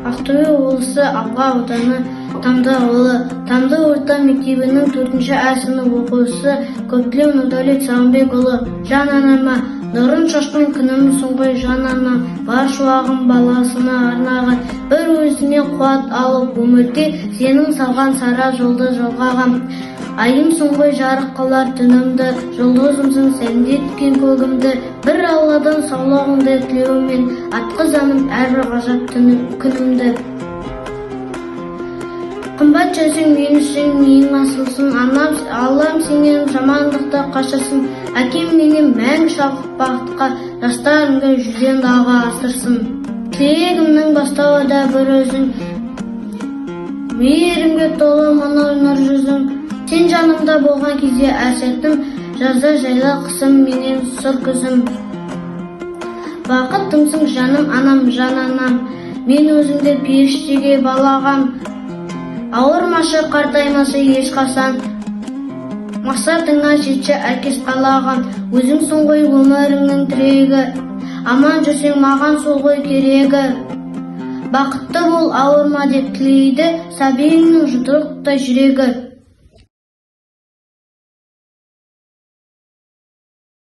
Ақтөбе облысы Абға ауданы Тамды ауылы Тамды орта мектебінің 4-А сынып оқушысы Көптілеу Нұрдәулет Сағынбекұлы. Жан анама, нұрын шашқан күнімсің ғой жан анам, бар шуағым баласына арнаған, бір өзіме қуат алып өмірде сенің салған сара жолды жалғағам. Айымсың ғой жарық қылар түнімді, жұлдызымсың сәндеткен көгімді, бір алладан саулығыңды тілеумен атқызамын әрбір ғажап күнімді. Қымбат жесің мен үшін ең асылсың, Аллам сенен жамандықты қашырсын, әкем менен мәңгі шалқып бақытқа, жастарыңды жүзден дауға асырсын. Тілегімнің бастауы да бір өзің, мейірімге толы нұр жүзің, сен жанымда болған кезде әр сәтім, жазда жайлы қысым менен сұр күзім. Бақыттымсың жаным анам, жан анам, мен өзіңді періштеге балағам. Ауырмашы қартаймасы ешқасан, мақсатыңа жетші әркез қалаған, өзіңсің ғой өміріңнің тірегі, аман жүрсең маған сол ғой керегі. Бақытты бол ауырма деп тілейді сәбиіңнің жұдырықтай жүрегі.